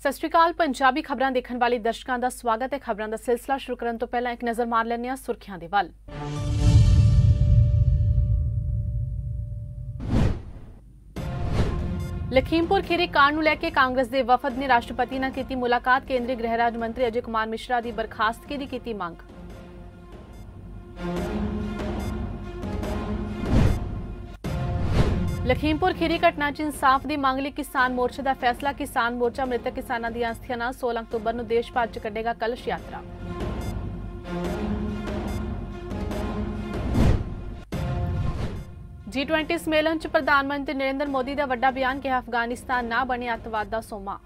सत श्री अकाल। पंजाबी खबरां देखण वाले दर्शकों का स्वागत है। खबरां का सिलसिला शुरू करने तो पहला एक नज़र मार लैंदे हां सुर्खियां दे वल। लखीमपुर खीरी कांड नूं लैके कांग्रेस के वफद ने राष्ट्रपति नाल कीती मुलाकात। केंद्रीय गृह राज्य मंत्री अजय कुमार मिश्रा की बर्खास्तगी की कीती मंग। लखीमपुर खीरी घटना च इंसाफ की मांग लई किसान मोर्चे का फैसला। किसान मोर्चा मृतक किसानों दी अस्थियां नाल 16 अक्तूबर नूं देश भर च कढेगा कलश यात्रा। G20 सम्मेलन च प्रधानमंत्री नरेंद्र मोदी का वड्डा बयान, कहा अफगानिस्तान ना बने अतवाद का सोमा।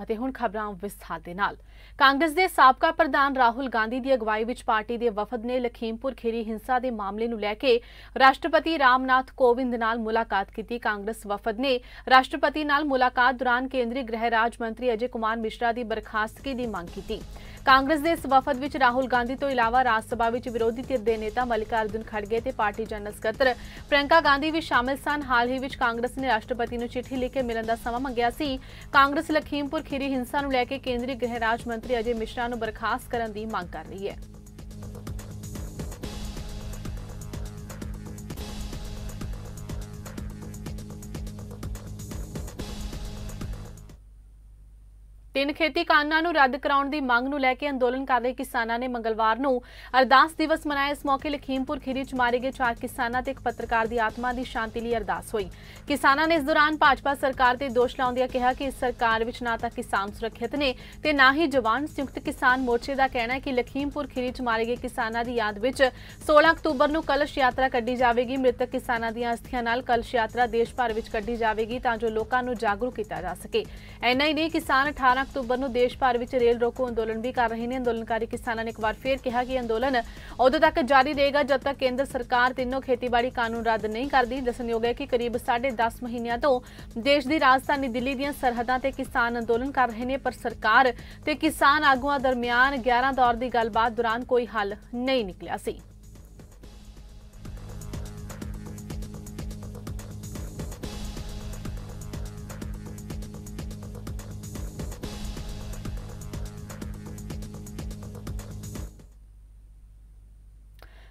ਅਤੇ ਹੁਣ ਖਬਰਾਂ ਵਿਸਥਾਰ ਦੇ ਨਾਲ। ਕਾਂਗਰਸ ਦੇ ਸਾਬਕਾ ਪ੍ਰਧਾਨ ਰਾਹੁਲ ਗਾਂਧੀ ਦੀ ਅਗਵਾਈ ਵਿੱਚ ਪਾਰਟੀ ਦੇ ਵਫਦ ਨੇ ਲਖੀਮਪੁਰ ਖੀਰੀ ਹਿੰਸਾ ਦੇ ਮਾਮਲੇ ਨੂੰ ਲੈ ਕੇ ਰਾਸ਼ਟਰਪਤੀ ਰਾਮਨਾਥ ਕੋਵਿੰਦ ਨਾਲ ਮੁਲਾਕਾਤ ਕੀਤੀ। ਕਾਂਗਰਸ ਵਫਦ ਨੇ ਰਾਸ਼ਟਰਪਤੀ ਨਾਲ ਮੁਲਾਕਾਤ ਦੌਰਾਨ ਕੇਂਦਰੀ ਗ੍ਰਹਿ ਰਾਜ ਮੰਤਰੀ ਅਜੇ ਕੁਮਾਰ ਮਿਸ਼ਰਾ ਦੀ ਬਰਖਾਸਤਗੀ ਦੀ ਮੰਗ ਕੀਤੀ। ਕਾਂਗਰਸ ਦੇ ਇਸ ਵਫਦ ਵਿੱਚ ਰਾਹੁਲ ਗਾਂਧੀ ਤੋਂ ਇਲਾਵਾ ਰਾਜ ਸਭਾ ਵਿੱਚ ਵਿਰੋਧੀ ਧਿਰ ਦੇ ਨੇਤਾ ਮਲਿਕਾਰਜੁਨ ਖੜਗੇ ਤੇ ਪਾਰਟੀ ਜਨਰਲ ਸਕੱਤਰ ਪ੍ਰਿਯੰਕਾ ਗਾਂਧੀ ਵੀ ਸ਼ਾਮਿਲ ਸਨ। ਹਾਲ ਹੀ ਵਿੱਚ ਕਾਂਗਰਸ ਨੇ ਰਾਸ਼ਟਰਪਤੀ ਨੂੰ ਚਿੱਠੀ ਲਿਖ ਕੇ ਮਿਲਣ ਦਾ ਸਮਾਂ ਮੰਗਿਆ ਸੀ। ਕਾਂਗਰਸ ਲਖੀਮਪੁਰ ਖੀਰੀ ਹਿੰਸਾ ਨੂੰ ਲੈ ਕੇ ਕੇਂਦਰੀ ਗ੍ਰਹਿ ਰਾਜ ਮੰਤਰੀ ਅਜੇ ਮਿਸ਼ਰਾ ਨੂੰ ਬਰਖਾਸਤ ਕਰਨ ਦੀ ਮੰਗ ਕਰ ਰਹੀ ਹੈ। तीन खेती कानूनां नूं रद्द कराउण दी मंग नूं लैके अंदोलन कर रहे किसानां ने मंगलवार नूं अरदास दिवस मनाया। इस मौके लखीमपुर खीरी च मारे गए 4 किसानां ते एक पत्रकार दी आत्मा दी शांति लई अरदास हुई। किसानां ने इस दौरान भाजपा सरकार ते दोष लाउंदियां कहा कि इस सरकार विच ना तां किसान सुरक्षित ने ते ना ही जवान। संयुक्त किसान मोर्चे दा कहना है कि लखीमपुर खीरी च मारे गए किसानां दी याद विच 16 अक्तूबर नूं कलश यात्रा कड्ढी जावेगी। मृतक किसानां दीआं अस्थियां नाल कलश यात्रा देश भर विच कड्ढी जावेगी तां जो लोकां नूं जागरूक कीता जा सके। इन्ना ही नहीं, किसान 18 अक्तूबर नूं देश भर विच रेल रोको अंदोलन भी कर रहे हैं। अंदोलनकारी किसानों ने एक बार फिर कहा कि अंदोलन उदों तक जारी रहेगा जब तक केंद्र सरकार तीनों खेतीबाड़ी कानून रद्द नहीं करती। दसणयोग है कि करीब 10.5 महीनों तो देश की राजधानी दिल्ली दी सरहदां ते किसान अंदोलन कर रहे हैं, पर सरकार ते किसान आगुआं दरमियान 11 दौर की गलबात दौरान कोई हल नहीं निकलिया सी।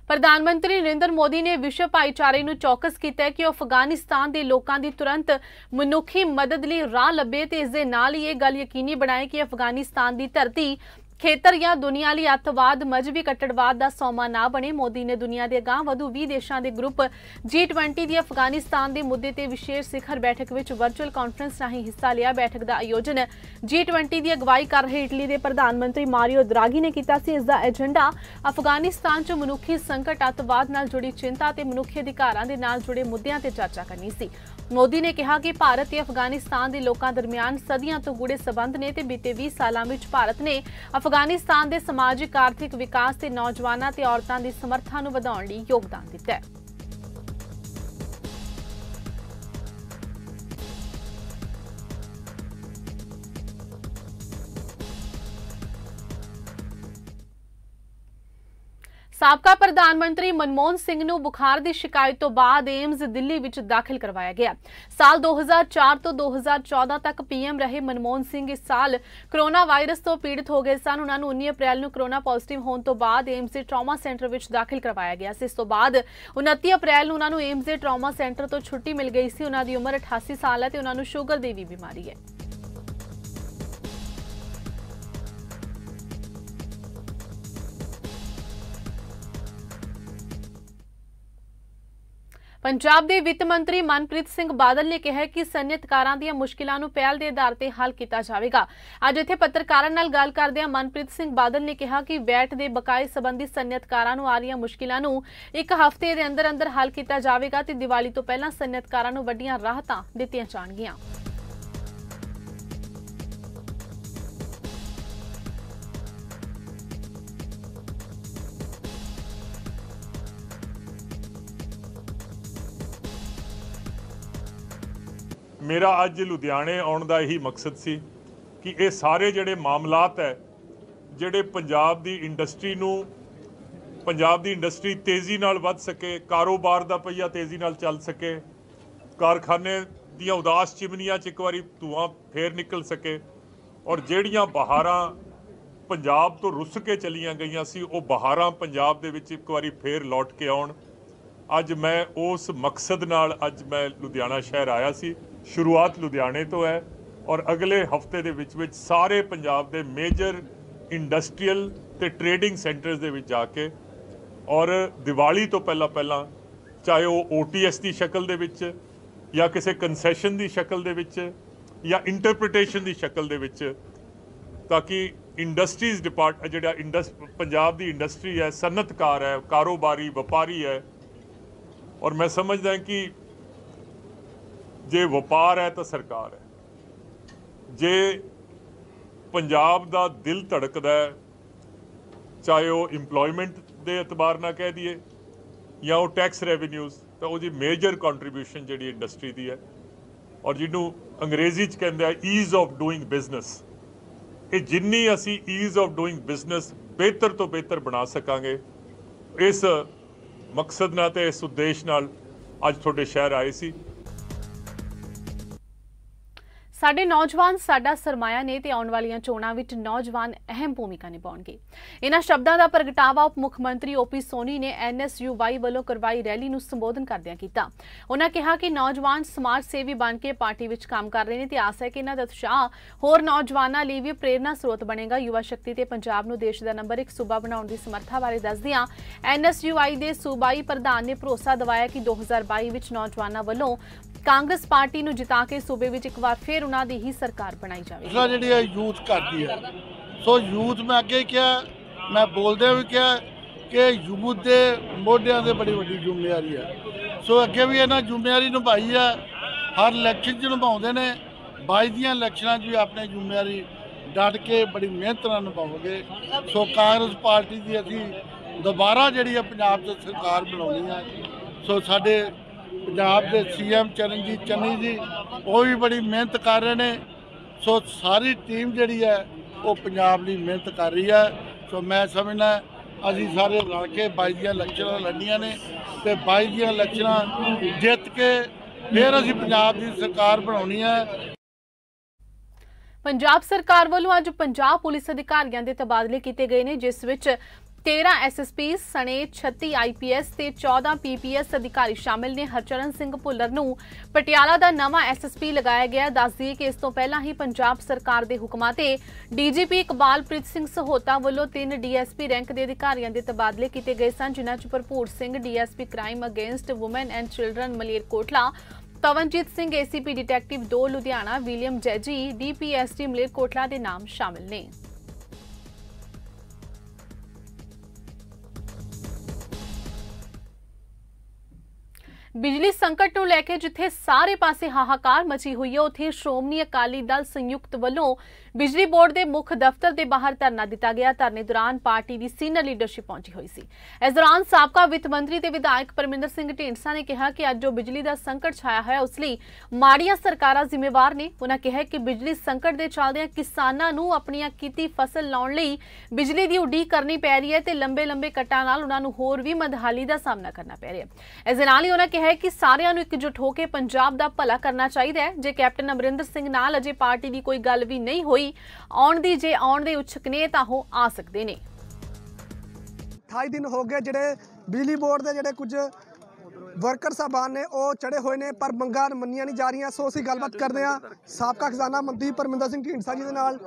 प्रधानमंत्री नरेंद्र मोदी ने विश्व भाईचारे नूं चौकस किया है कि वह अफगानिस्तान के लोगों की तुरंत मनुखी मदद लई राह लभे ते इस दे नाल ही यह गल यकीनी बनाए कि अफगानिस्तान की धरती खेतर या दुनिया ਲਈ ਅੱਤਵਾਦ ਮਜ਼ਹਬੀ ਕੱਟੜਵਾਦ ਦਾ ਸੌਮਾ ਨਾ ਬਣੇ। ਮੋਦੀ ਨੇ ਦੁਨੀਆ ਦੇ ਅਗਾਂਹ ਵਧੂ 20 ਦੇਸ਼ਾਂ ਦੇ ਗਰੁੱਪ G20 ਦੀ ਅਫਗਾਨਿਸਤਾਨ ਦੇ ਮੁੱਦੇ ਤੇ ਵਿਸ਼ੇਸ਼ ਸਿਖਰ ਬੈਠਕ ਵਿੱਚ ਵਰਚੁਅਲ ਕਾਨਫਰੰਸ ਰਾਹੀਂ ਹਿੱਸਾ ਲਿਆ। ਬੈਠਕ ਦਾ ਆਯੋਜਨ G20 ਦੀ ਅਗਵਾਈ ਕਰ ਰਹੇ ਇਟਲੀ ਦੇ ਪ੍ਰਧਾਨ ਮੰਤਰੀ ਮਾਰੀਓ ਦਰਾਗੀ ਨੇ ਕੀਤਾ ਸੀ। ਇਸ ਦਾ ਏਜੰਡਾ ਅਫਗਾਨਿਸਤਾਨ 'ਚ ਮਨੁੱਖੀ ਸੰਕਟ, ਅੱਤਵਾਦ ਨਾਲ ਜੁੜੀ ਚਿੰਤਾ ਤੇ ਮਨੁੱਖੀ ਅਧਿਕਾਰਾਂ ਦੇ ਨਾਲ ਜੁੜੇ ਮੁੱਦਿਆਂ ਤੇ ਚਰਚਾ ਕਰਨੀ ਸੀ। मोदी ने कहा कि भारत ते अफगानिस्तान के लोगों दरमियान सदियों तो गूढ़े संबंध ने ते बीते 20 सालों में भारत ने अफगानिस्तान के समाजिक आर्थिक विकास ते नौजवानों ते औरतों की समर्था नूं वधाउण लई योगदान दिता है। साबका प्रधानमंत्री मनमोहन सिंह नूं बुखार की शिकायत तो बाद एम्स दिल्ली विच दाखिल करवाया गया। साल 2004 तो 2014 तक पीएम रहे मनमोहन सिंह इस साल कोरोना वायरस तो पीड़ित हो गए सन। उन्होंने 19 अप्रैल नूं कोरोना पॉजिटिव होने तो बाद एम्स के ट्रॉमा सेंटर विच दाखिल करवाया गया। इस तो बाद 29 अप्रैल नूं उन्होंने एम्स के ट्रॉमा सेंटर तो छुट्टी मिल गई सी। उन्होंने उम्र 88 साल है ते उन्होंने शुगर की भी बीमारी है। पंजाब के वित्त मंत्री मनप्रीत सिंह बादल ने कहा कि सनयतकारां दी मुश्किलां नूं पहल के आधार पर हल किया जाएगा। अज इत्थे पत्रकारां नाल गल करदिआं मनप्रीत सिंह बादल ने कहा कि वैट के बकाए संबंधी सनयतकारां नूं आ रही मुश्किलां नूं एक हफ्ते के अंदर अंदर हल किया जाएगा ते दिवाली तो पहलां सनयतकारां नूं वड्डियां राहतां दित्तियां जाणगीआं। मेरा अज लुधियाने आने का यही मकसद सी कि ये सारे जिहड़े मामलात है जिहड़े पंजाब दी इंडस्ट्री नूं पंजाब दी इंडस्ट्री तेज़ी नाल वध सके, कारोबार दा पहिया तेज़ी नाल चल सके, कारखाने दियां उदास चिमनियां च एक वारी धुआं फेर निकल सके और जिहड़ियां बहारां पंजाब तो रुस के चलियां गईयां सी वो बहारां पंजाब दे विच एक वारी फेर लौट के आउण। अज मैं उस मकसद नाल अज मैं लुधियाना शहर आया सी। शुरुआत लुधियाने तो है और अगले हफ्ते दे विच सारे पंजाब दे मेजर इंडस्ट्रीयल ते ट्रेडिंग सेंटर्स दे विच जाके और दिवाली तो पहला चाहे वो OTS की शक्ल दे विच या किसी कंसैशन की शक्ल दे विच या इंटरप्रिटेशन की शक्ल दे विच, ताकि इंडस्ट्रीज़ जिहड़ा पंजाब की इंडस्ट्री है, सनअतकार है, कारोबारी व्यापारी है, और मैं समझदा कि जे व्यापार है तो सरकार है, जे पंजाब का दिल धड़कदा है, चाहे वो इंपलॉयमेंट के एतबार ना कह दिए या वो टैक्स रेवन्यूज़, तो वो मेजर कॉन्ट्रीब्यूशन जी इंडस्ट्री की है और जिन्हों अंग्रेजी कहते हैं ईज़ ऑफ डूइंग बिजनेस। ये जिन्नी असी ईज़ ऑफ डूइंग बिजनेस बेहतर तो बेहतर बना सकांगे, इस मकसद नाल ते इस उद्देश्य नाल अज तुहाडे शहर आए सी। ਸਾਡੇ ਨੌਜਵਾਨ ਸਾਡਾ ਸਰਮਾਇਆ ਨੇ ਤੇ ਆਉਣ ਵਾਲੀਆਂ ਚੋਣਾਂ ਵਿੱਚ ਨੌਜਵਾਨ ਅਹਿਮ ਭੂਮਿਕਾ ਨਿਭਾਉਣਗੇ। ਇਹਨਾਂ ਸ਼ਬਦਾਂ ਦਾ ਪ੍ਰਗਟਾਵਾ ਉਪ ਮੁੱਖ ਮੰਤਰੀ OP ਸੋਨੀ ਨੇ NSUY ਵੱਲੋਂ ਕਰਵਾਈ ਰੈਲੀ ਨੂੰ ਸੰਬੋਧਨ ਕਰਦਿਆਂ ਕੀਤਾ। ਉਹਨਾਂ ਕਿਹਾ ਕਿ ਨੌਜਵਾਨ ਸਮਾਜ ਸੇਵੀ ਬਣ ਕੇ ਪਾਰਟੀ ਵਿੱਚ ਕੰਮ ਕਰ ਰਹੇ ਨੇ ਤੇ ਆਸ ਹੈ ਕਿ ਇਹਨਾਂ ਦਾ ਉਤਸ਼ਾਹ ਹੋਰ ਨੌਜਵਾਨਾਂ ਲਈ ਵੀ ਪ੍ਰੇਰਨਾ ਸਰੋਤ ਬਣੇਗਾ। ਯੁਵਾ ਸ਼ਕਤੀ ਤੇ ਪੰਜਾਬ ਨੂੰ ਦੇਸ਼ ਦਾ ਨੰਬਰ 1 ਸੂਬਾ ਬਣਾਉਣ ਦੀ ਸਮਰੱਥਾ ਬਾਰੇ ਦੱਸਦਿਆਂ NSUY ਦੇ ਸੂਬਾਈ ਪ੍ਰਧਾਨ ਨੇ ਭਰੋਸਾ ਦਿਵਾਇਆ ਕਿ 2022 ਵਿੱਚ ਨੌਜਵਾਨਾਂ ਵੱਲੋਂ कांग्रेस पार्टी ਨੂੰ ਜਿਤਾ ਕੇ ਸੂਬੇ ਵਿੱਚ ਇੱਕ ਵਾਰ ਫਿਰ ਉਹਨਾਂ ਦੀ ਹੀ ਸਰਕਾਰ ਬਣਾਈ ਜਾਵੇਗੀ। ਜਿਹੜੀ ਹੈ ਯੂਥ ਕਰਦੀ ਹੈ, ਸੋ ਯੂਥ ਮੈਂ ਅੱਗੇ ਕਿਹਾ, ਮੈਂ ਬੋਲਦੇ ਵੀ ਕਿਹਾ ਕਿ ਯੂਥ ਦੇ ਮੋਢਿਆਂ ਤੇ ਬੜੀ ਵੱਡੀ ਜ਼ਿੰਮੇਵਾਰੀ ਹੈ। ਸੋ ਅੱਗੇ ਵੀ ਇਹਨਾਂ ਜ਼ਿੰਮੇਵਾਰੀ ਨਿਭਾਈ ਹੈ, ਹਰ ਇਲੈਕਸ਼ਨ 'ਚ ਨਿਭਾਉਂਦੇ ਨੇ। 22 ਦੀਆਂ ਇਲੈਕਸ਼ਨਾਂ 'ਚ ਵੀ ਆਪਣੀ ਜ਼ਿੰਮੇਵਾਰੀ ਡਟ ਕੇ ਬੜੀ ਮਿਹਨਤ ਨਾਲ ਨਿਭਾਵਾਂਗੇ। ਸੋ ਕਾਂਗਰਸ ਪਾਰਟੀ ਦੀ ਅਸੀਂ ਦੁਬਾਰਾ ਜਿਹੜੀ ਹੈ ਪੰਜਾਬ 'ਚ ਸਰਕਾਰ ਬਣਾਉਣੀ ਹੈ। ਸੋ ਸਾਡੇ पंजाब के CM चरणजीत चन्नी जी वो भी बड़ी मेहनत कर रहे हैं। सो सारी टीम जी है वो पंजाब की मेहनत कर रही है। सो मैं समझना असी सारे रल के 22 ਦੀਆਂ इलैक्शनां लड़नियां ने तो 22 ਦੀਆਂ इलैक्शनां जित के फिर असी पंजाब की सरकार बनानी है। पंजाब सरकार वालों अज पंजाब पुलिस अधिकारियों के तबादले किए गए हैं, जिस विच 13 SSP सने 36 IPS ਤੇ 14 PPS अधिकारी शामिल ने। हरचरण सिंह भुल्लर ਨੂੰ ਪਟਿਆਲਾ ਦਾ ਨਵਾਂ SSP ਲਗਾਇਆ ਗਿਆ। ਦੱਸ ਦਈਏ ਕਿ ਇਸ ਤੋਂ ਪਹਿਲਾਂ ਹੀ ਪੰਜਾਬ ਸਰਕਾਰ ਦੇ ਹੁਕਮਾਂ ਤੇ DGP ਇਕਬਾਲਪ੍ਰੀਤ ਸਿੰਘ ਸਹੋਤਾ ਵੱਲੋਂ 3 DSP ਰੈਂਕ ਦੇ ਅਧਿਕਾਰੀਆਂ ਦੇ ਤਬਾਦਲੇ ਕੀਤੇ ਗਏ ਸਨ, ਜਿਨ੍ਹਾਂ 'ਚ Bharpur Singh DSP crime against woman and children Malerkotla, Pawanjit Singh ACP detective 2 Ludhiana, William ਜੈਜੀ DPSD ਮਲੇਰਕੋਟਲਾ ਦੇ ਨਾਮ ਸ਼ਾमिल ਨੇ। बिजली संकट ਨੂੰ ਲੈ ਕੇ ਜਿੱਥੇ ਸਾਰੇ ਪਾਸੇ ਹਾਹਾਕਾਰ ਮਚੀ ਹੋਈ ਹੈ, ਉੱਥੇ ਸ਼੍ਰੋਮਣੀ ਅਕਾਲੀ ਦਲ ਸੰਯੁਕਤ ਵੱਲੋਂ ਬਿਜਲੀ ਬੋਰਡ ਦੇ ਮੁੱਖ ਦਫ਼ਤਰ ਦੇ ਬਾਹਰ ਧਰਨਾ ਦਿੱਤਾ ਗਿਆ। ਧਰਨੇ ਦੌਰਾਨ ਪਾਰਟੀ ਦੀ ਸੀਨੀਅਰ ਲੀਡਰਸ਼ਿਪ ਪਹੁੰਚੀ ਹੋਈ ਸੀ। ਇਸ ਦੌਰਾਨ ਸਾਬਕਾ ਵਿੱਤ ਮੰਤਰੀ ਤੇ ਵਿਧਾਇਕ ਪਰਮਿੰਦਰ ਸਿੰਘ ਢੀਂਡਸਾ ਨੇ ਕਿਹਾ ਕਿ ਅੱਜ ਜੋ ਬਿਜਲੀ ਦਾ ਸੰਕਟ ਛਾਇਆ ਹੋਇਆ ਉਸ ਲਈ ਮਾੜੀਆਂ ਸਰਕਾਰਾਂ ਜ਼ਿੰਮੇਵਾਰ ਨੇ। ਉਹਨਾਂ ਕਿਹਾ ਕਿ ਬਿਜਲੀ ਸੰਕਟ ਦੇ ਚੱਲਦਿਆਂ ਕਿਸਾਨਾਂ ਨੂੰ ਆਪਣੀਆਂ ਕੀਤੀ ਫਸਲ ਲਾਉਣ ਲਈ ਬਿਜਲੀ ਦੀ ਉਡੀਕ ਕਰਨੀ ਪੈ ਰਹੀ ਹੈ ਤੇ ਲੰਬੇ ਕੱਟਾਂ ਨਾਲ ਉਹਨਾਂ ਨੂੰ ਹੋਰ ਵੀ ਮਦਹਾਲੀ ਦਾ ਸਾਹਮਣਾ ਕਰਨਾ ਪੈ ਰਿਹਾ ਹੈ। ਇਸ ਦੇ ਨਾਲ ਹੀ ਉਹਨਾਂ ਕਿਹਾ कि सारिਆਂ ਨੂੰ ਇਕਜੁੱਟ ਹੋ ਕੇ ਪੰਜਾਬ ਦਾ ਭਲਾ ਕਰਨਾ ਚਾਹੀਦਾ ਹੈ। ਜੇ ਕੈਪਟਨ ਅਮਰਿੰਦਰ ਸਿੰਘ ਨਾਲ ਅਜੇ ਪਾਰਟੀ ਦੀ ਕੋਈ ਗੱਲ ਵੀ ਨਹੀਂ ਹੋਈ, ਆਉਣ ਦੇ ਉਤਸੁਕ ਨੇ ਤਾਂ ਉਹ ਆ ਸਕਦੇ ਨੇ। 28 दिन हो गए ਜਿਹੜੇ ਬਿਜਲੀ ਬੋਰਡ ਦੇ ਜਿਹੜੇ ਕੁਝ ਵਰਕਰ ਸਾਹਿਬਾਨ ਨੇ ਉਹ ਚੜੇ ਹੋਏ ਨੇ, ਪਰ ਮੰਗਾਂ ਮੰਨੀਆਂ ਨਹੀਂ ਜਾ ਰਹੀਆਂ। ਸੋ ਅਸੀਂ ਗੱਲਬਾਤ ਕਰਦੇ ਹਾਂ ਸਾਬਕਾ ਖਜ਼ਾਨਾ ਮੰਤਰੀ ਪਰਮਿੰਦਰ ਸਿੰਘ ਢੀਂਡਸਾ ਜੀ ਦੇ ਨਾਲ।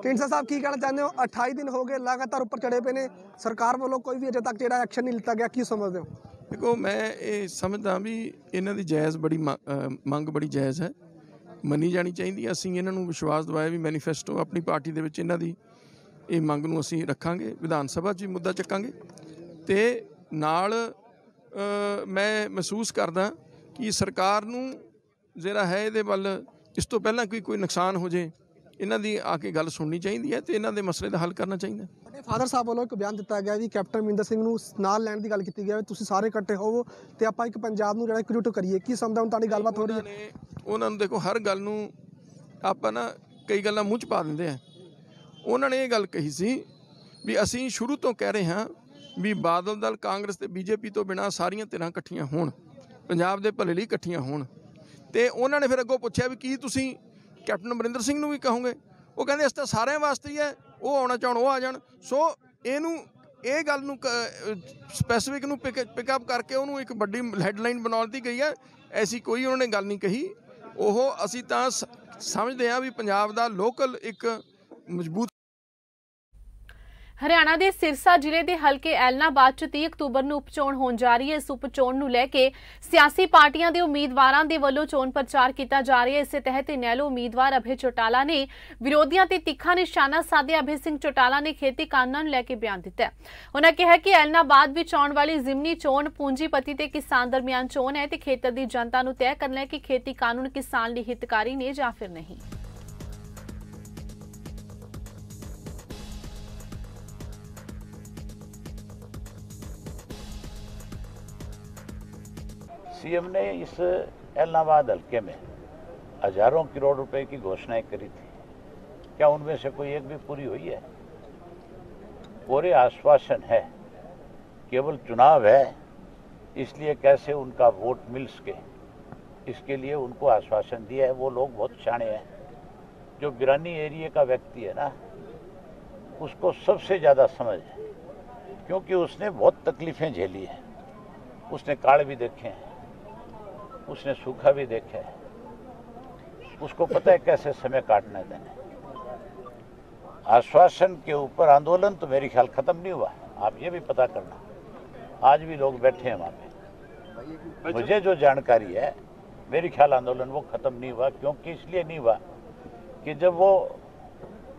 ਢੀਂਡਸਾ ਸਾਹਿਬ ਕੀ ਕਹਿਣਾ ਚਾਹੁੰਦੇ ਹੋ? 28 ਦਿਨ ਹੋ ਗਏ ਲਗਾਤਾਰ ਉੱਪਰ ਚੜੇ ਪਏ ਨੇ, ਸਰਕਾਰ ਵੱਲੋਂ ਕੋਈ ਵੀ ਅਜੇ ਤੱਕ ਜਿਹੜਾ ਐਕਸ਼ਨ ਨਹੀਂ ਲਿੱਤਾ ਗਿਆ, ਕੀ ਸਮਝਦੇ ਹੋ? देखो मैं ये समझदा भी इन्हां दी जायज़ बड़ी मंग बड़ी जायज़ है, मनी जानी चाहिए। असीं इन्हां नूं विश्वास दिवाया भी मैनीफेस्टो अपनी पार्टी दे विच इन्हां दी ये मंग नूं असीं रखांगे, विधान सभा 'च मुद्दा चक्कांगे। ते नाल मैं महसूस करदा कि सरकार नूं जिहड़ा है इहदे वल इस तो पहलां कोई नुकसान हो जाए इन्हां दी आके गल सुननी चाहिए है ते इन्हां दे मसले दा हल करना चाहिए। ਫਾਦਰ ਸਾਹਿਬ ਵੱਲੋਂ ਇੱਕ ਬਿਆਨ ਦਿੱਤਾ ਗਿਆ ਵੀ ਕੈਪਟਨ ਅਮਰਿੰਦਰ ਸਿੰਘ ਨੂੰ ਨਾਲ ਲੈਣ ਦੀ ਗੱਲ ਕੀਤੀ ਗਈ ਹੈ, ਤੁਸੀਂ ਸਾਰੇ ਇਕੱਠੇ ਹੋਵੋ ਤੇ ਆਪਾਂ ਇੱਕ ਪੰਜਾਬ ਨੂੰ ਜਿਹੜਾ ਇਕਜੁੱਟ ਕਰੀਏ। ਕੀ ਸਮਝਦਾ ਹੁਣ ਤੁਹਾਡੀ ਗੱਲਬਾਤ ਹੋ ਰਹੀ ਹੈ? ਉਹਨਾਂ ਨੂੰ ਦੇਖੋ ਹਰ ਗੱਲ ਨੂੰ ਆਪਾਂ ਨਾ ਕਈ ਗੱਲਾਂ ਮੂੰਹ 'ਚ ਪਾ ਦਿੰਦੇ ਆ। ਉਹਨਾਂ ਨੇ ਇਹ ਗੱਲ ਕਹੀ ਸੀ ਵੀ ਅਸੀਂ ਸ਼ੁਰੂ ਤੋਂ ਕਹਿ ਰਹੇ ਹਾਂ ਵੀ ਬਾਦਲ ਦਲ ਕਾਂਗਰਸ ਤੇ ਬੀਜੇਪੀ ਤੋਂ ਬਿਨਾਂ ਸਾਰੀਆਂ ਧਿਰਾਂ ਇਕੱਠੀਆਂ ਹੋਣ, ਪੰਜਾਬ ਦੇ ਭਲੇ ਲਈ ਇਕੱਠੀਆਂ ਹੋਣ। ਤੇ ਉਹਨਾਂ ਨੇ ਫਿਰ ਅੱਗੋਂ ਪੁੱਛਿਆ ਵੀ ਕੀ ਤੁਸੀਂ ਕੈਪਟਨ ਅਮਰਿੰਦਰ ਸਿੰਘ ਨੂੰ ਵੀ ਕਹੋਗੇ? ਉਹ ਕਹਿੰਦੇ ਇਸ ਤਾਂ ਸਾਰਿਆਂ ਵਾਸਤੇ ਹੀ ਹੈ, ਉਹ ਆਉਣਾ ਚਾਹਣ ਉਹ ਆ ਜਾਣ। ਸੋ ਇਹਨੂੰ ਇਹ ਗੱਲ ਨੂੰ ਸਪੈਸੀਫਿਕ ਨੂੰ ਪਿਕਅਪ ਕਰਕੇ ਉਹਨੂੰ ਇੱਕ ਵੱਡੀ ਹੈਡਲਾਈਨ ਬਣਾ ਦਿੱਤੀ ਗਈ ਹੈ। ਐਸੀ ਕੋਈ ਉਹਨਾਂ ਨੇ ਗੱਲ ਨਹੀਂ ਕਹੀ। ਉਹ ਅਸੀਂ ਤਾਂ ਸਮਝਦੇ ਹਾਂ ਵੀ ਪੰਜਾਬ ਦਾ ਲੋਕਲ ਇੱਕ ਮਜ਼ਬੂਤ। ਹਰਿਆਣਾ ਦੇ ਸਿਰਸਾ ਜ਼ਿਲ੍ਹੇ ਦੇ ਹਲਕੇ ਐਲਨਾਬਾਦ 'ਚ 30 ਅਕਤੂਬਰ ਨੂੰ ਉਪਚੋਣ ਹੋਣ ਜਾ ਰਹੀ ਹੈ। ਇਸ ਉਪਚੋਣ ਨੂੰ ਲੈ ਕੇ ਸਿਆਸੀ ਪਾਰਟੀਆਂ ਦੇ ਉਮੀਦਵਾਰਾਂ ਦੇ ਵੱਲੋਂ ਚੋਣ ਪ੍ਰਚਾਰ ਕੀਤਾ ਜਾ ਰਿਹਾ ਹੈ। ਇਸੇ ਤਹਿਤ ਇਨੈਲੋ ਉਮੀਦਵਾਰ ਅਭੈ ਚੌਟਾਲਾ ਨੇ ਵਿਰੋਧੀਆਂ ਤੇ ਤਿੱਖਾ ਨਿਸ਼ਾਨਾ ਸਾਧਿਆ। ਅਭੈ ਸਿੰਘ ਚੌਟਾਲਾ ਨੇ ਖੇਤੀ ਕਾਨੂੰਨਾਂ ਨੂੰ ਲੈ ਕੇ ਬਿਆਨ ਦਿੱਤਾ। ਉਹਨਾਂ ਕਿਹਾ ਕਿ ਐਲਨਾਬਾਦ ਵਿੱਚ ਆਉਣ ਵਾਲੀ ਜ਼ਿਮਨੀ ਚੋਣ ਪੂੰਜੀਪਤੀ ਤੇ ਕਿਸਾਨ ਦਰਮਿਆਨ ਚੋਣ ਹੈ ਤੇ ਖੇਤਰ ਦੀ ਜਨਤਾ ਨੂੰ ਤੈਅ ਕਰਨਾ ਹੈ ਕਿ ਖੇਤੀ ਕਾਨੂੰਨ ਕਿਸਾਨ ਲਈ ਹਿਤਕਾਰੀ ਨੇ ਜਾਂ ਫਿਰ ਨਹੀਂ। सीएम ने इस एलनाबाद हल्के में हजारों करोड़ रुपए की घोषणाएं करी थी, क्या उनमें से कोई एक भी पूरी हुई है? पूरे आश्वासन है, केवल चुनाव है इसलिए कैसे उनका वोट मिल सके इसके लिए उनको आश्वासन दिया है। वो लोग बहुत शाणे हैं। जो बिरानी एरिया का व्यक्ति है ना, उसको सबसे ज़्यादा समझ है, क्योंकि उसने बहुत तकलीफ़ें झेली हैं। उसने काल भी देखे हैं, उसने सूखा भी देखा है, उसको पता है कैसे समय काटने देने। आश्वासन के ऊपर आंदोलन तो मेरे ख्याल खत्म नहीं हुआ, आप ये भी पता करना। आज भी लोग बैठे हैं वहाँ पे। मुझे जो जानकारी है, मेरे ख्याल आंदोलन वो खत्म नहीं हुआ। क्योंकि इसलिए नहीं हुआ कि जब वो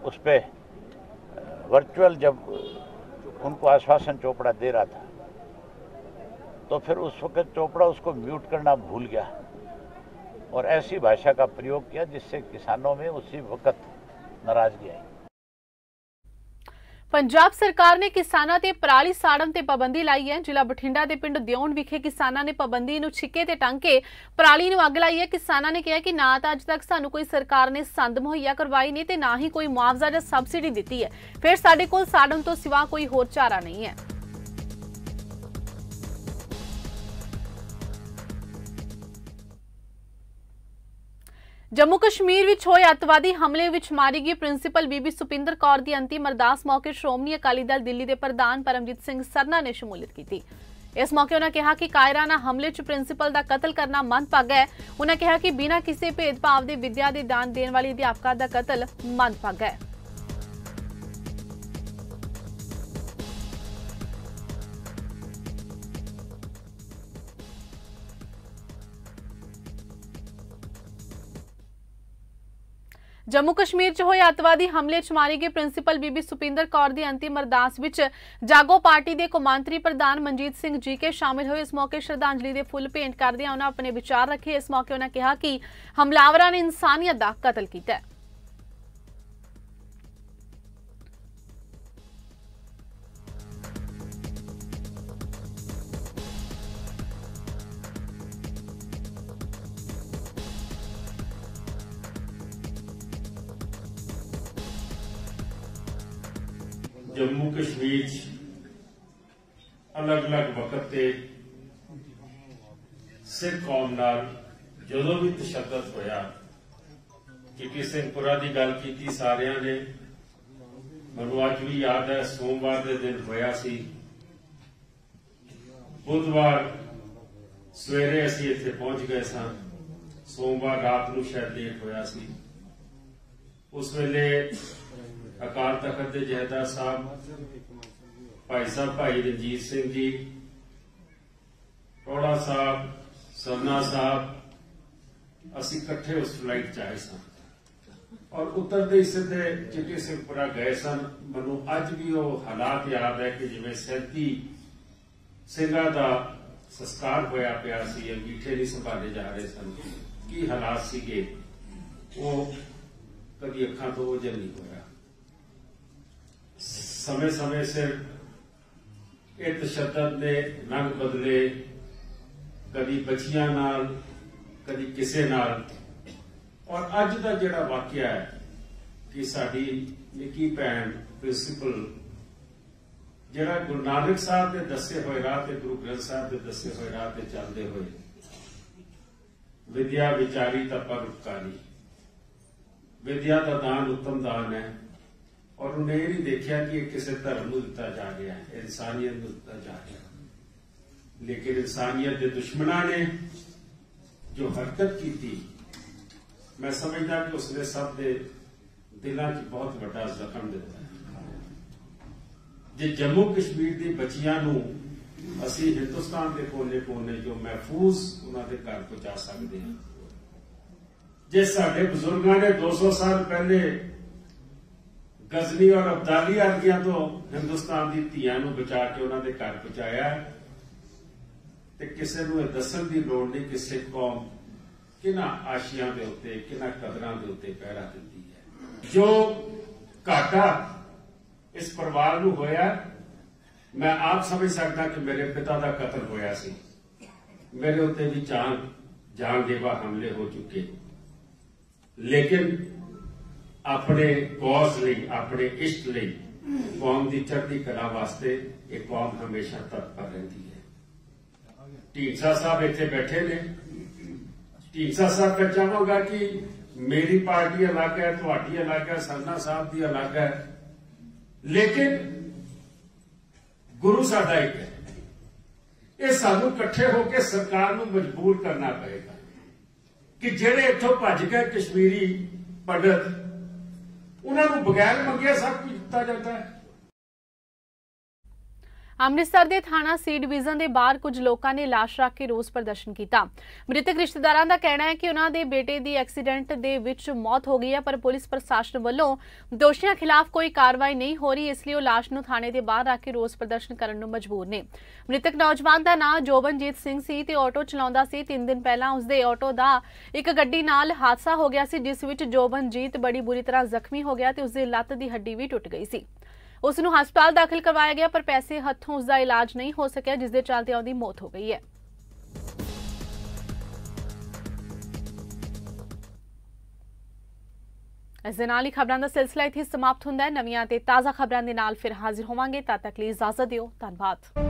उस पर वर्चुअल जब उनको आश्वासन चोपड़ा दे रहा था तो फिर उस वक्त चोपड़ा उसको म्यूट करना भूल गया और ऐसी भाषा का प्रयोग किया जिससे किसानों में उसी वक्त नाराजगी आई। पंजाब सरकार ने किसानों ते पराली साड़न ते पाबंदी लाई है। जिला बठिंडा के पिंड दियोन विखे किसानों ने पाबंदी नूं छिक्के ते टंग के पराली नूं अग लाई है। किसानों ने कहा कि ना तो अज तक सानू कोई सरकार ने संद मुहैया करवाई नहीं ते ना ही कोई मुआवजा या सबसिडी दी है, फिर साडे कोल साड़न तो सिवा कोई होर चारा नहीं है। जम्मू कश्मीर विच होए अतवादी हमले विच मारी गई प्रिंसीपल बीबी सुपिंदर कौर की अंतिम अरदास मौके श्रोमणी अकाली दल दिल्ली के प्रधान परमजीत सिंह सरना ने शमूलियत की। इस मौके उन्होंने कहा कि कायराना हमले च प्रिंसीपल का कतल करना मंदभागा है। उन्होंने कहा कि बिना किसी भेदभाव के विद्या के दान देने वाली अध्यापका का कतल मंदभागा है। जम्मू कश्मीर च होए अतवादी हमले च मारी गई प्रिंसीपल बीबी सुपिंदर कौर की अंतिम अरदास विच जागो पार्टी के कौमांतरी प्रधान मनजीत सिंह जी के शामिल हुए। इस मौके श्रद्धांजलि के फुल भेंट करदियां उन्होंने अपने विचार रखे। इस मौके उन्होंने कहा कि हमलावरां ने इंसानियत का कतल किया है। जम्मू कश्मीर अलग अलग वक्त ते सिख कौम नाल जदों भी तशद्दद होया, चिट्टी सिंहपुरा की गल की सारियां ने, मैनूं अज भी याद है सोमवार के दिन होया सी। बुधवार सवेरे असीं इत्थे पहुंच गए सां, सोमवार रात नूं शायद लेट होया सी। उस वेले अकाल तखत के जहदार साहब भाई साहब भाई रंजीत सिंह जी, टोड़ा साहब, सरना साहब, असी इकट्ठे उस फ्लाइट च आए सन और उतरते ही सीधे चिट्टी सिंहपुरा गए सन। मैनूं अज भी वो हालात याद है कि जिवें 37 सिंघां दा संस्कार होया पिया सी, अंगीठे नहीं संभाले जा रहे सन, की हालात सीगे वो कदी अखां तो ओझल नहीं होया। समय समय सिर ये तशद्दद ने रंग बदले, कदी बच्चियां नाल, कदी किसे नाल। और अज का जिहड़ा वाकया है कि साडी निकी भैन प्रिंसीपल जिहड़ा गुरु नानक साहब के दसे हुए राह ते गुरु ग्रंथ साहब के दसे हुए राह ते चलते हुए विद्या विचारी ता परोपकारी, विद्या का दान उत्तम दान है, और उन्हें ये नहीं देखा कि किसी धर्म को दिता जा रहा है, इंसानियत को दिता जा रहा है। लेकिन इंसानियत के दुश्मनों ने जो हरकत की थी, मैं समझदा कि उसने सब दे दिलों च बहुत बड़ा जख्म दिता है। जे जम्मू कश्मीर की बच्चियां असी हिंदुस्तान के कोने कोने जो महफूज उन्होंने घर पहुंचा सकते हैं, जे साडे बुजुर्गों ने 200 साल पहले गजनी और अब्दाली आर्गियां तो हिंदुस्तान की धीआं नूं बचा के उन्होंने घर पहुंचाया, तो किसी को दसन की लोड़ नहीं कि सिख कौम किन्हां आशियां दे उत्ते किन्हां कदरां दे उत्ते पहरा दिंदी है। जो घाटा इस परिवार नूं होया, मैं आप समझ सकता कि मेरे पिता का कतल होया सी, मेरे उत्ते भी जानलेवा हमले हो चुके, लेकिन अपने कौज लई अपने इष्ट लई कौम की चढ़ती कला वास्ते एक कौम हमेशा तत्पर रहती है। ढींडसा साहब इत्थे बैठे ने, ढींडसा साहब मैं चाहूंगा कि मेरी पार्टी अलग है, तुहाडी अलग है, सरना साहब की अलग है, लेकिन गुरु साडा एक है। ये सानू इकट्ठे होकर सरकार को मजबूर करना पड़ेगा कि जेड़े इत्थों भज गए कश्मीरी पंडित, उन्होंने बगैर मंगे सब कुछ दिता जाता है। ਅੰਮ੍ਰਿਤਸਰ ਦੇ ਥਾਣਾ ਸੀ ਡਿਵੀਜ਼ਨ ਦੇ ਬਾਹਰ ਕੁਝ ਲੋਕਾਂ ਨੇ ਲਾਸ਼ ਰੱਖ ਕੇ ਰੋਸ ਪ੍ਰਦਰਸ਼ਨ ਕੀਤਾ। ਮ੍ਰਿਤਕ ਰਿਸ਼ਤੇਦਾਰਾਂ ਦਾ ਕਹਿਣਾ ਹੈ ਕਿ ਉਹਨਾਂ ਦੇ ਬੇਟੇ ਦੀ ਐਕਸੀਡੈਂਟ ਦੇ ਵਿੱਚ ਮੌਤ ਹੋ ਗਈ ਹੈ, ਪਰ ਪੁਲਿਸ ਪ੍ਰਸ਼ਾਸਨ ਵੱਲੋਂ ਦੋਸ਼ੀਆਂ ਖਿਲਾਫ ਕੋਈ ਕਾਰਵਾਈ ਨਹੀਂ ਹੋ ਰਹੀ, ਇਸ ਲਈ ਉਹ ਲਾਸ਼ ਨੂੰ ਥਾਣੇ ਦੇ ਬਾਹਰ ਰੱਖ ਕੇ ਰੋਸ ਪ੍ਰਦਰਸ਼ਨ ਕਰਨ ਨੂੰ ਮਜਬੂਰ ਨੇ। ਮ੍ਰਿਤਕ ਨੌਜਵਾਨ ਦਾ ਨਾਂ ਜੋਬਨਜੀਤ ਸਿੰਘ ਸੀ ਤੇ ਆਟੋ ਚਲਾਉਂਦਾ ਸੀ। 3 ਦਿਨ ਪਹਿਲਾਂ ਉਸਦੇ ਆਟੋ ਦਾ ਇੱਕ ਗੱਡੀ ਨਾਲ ਹਾਦਸਾ ਹੋ ਗਿਆ ਸੀ, ਜਿਸ ਵਿੱਚ ਜੋਬਨਜੀਤ ਬੜੀ ਬੁਰੀ ਤਰ੍ਹਾਂ ਜ਼ਖਮੀ ਹੋ ਗਿਆ ਤੇ ਉਸਦੀ ਲੱਤ ਦੀ ਹੱਡੀ ਵੀ ਟੁੱਟ ਗਈ ਸੀ। ਉਸ ਨੂੰ ਹਸਪਤਾਲ ਦਾਖਲ ਕਰਵਾਇਆ ਗਿਆ, ਪਰ ਪੈਸੇ ਹੱਥੋਂ ਉਸ ਦਾ ਇਲਾਜ ਨਹੀਂ ਹੋ ਸਕਿਆ, ਜਿਸ ਦੇ ਚੱਲਦੇ ਉਹਦੀ ਮੌਤ ਹੋ ਗਈ ਹੈ। ਇਸ ਦੇ ਨਾਲ ਹੀ ਖਬਰਾਂ ਦਾ ਸਿਲਸਿਲਾ ਇੱਥੇ ਸਮਾਪਤ ਹੁੰਦਾ ਹੈ। ਨਵੀਆਂ ਤੇ ਤਾਜ਼ਾ ਖਬਰਾਂ ਦੇ ਨਾਲ ਫਿਰ ਹਾਜ਼ਰ ਹੋਵਾਂਗੇ। ਤਦ ਤੱਕ ਲਈ ਇਜਾਜ਼ਤ ਦਿਓ। ਧੰਨਵਾਦ।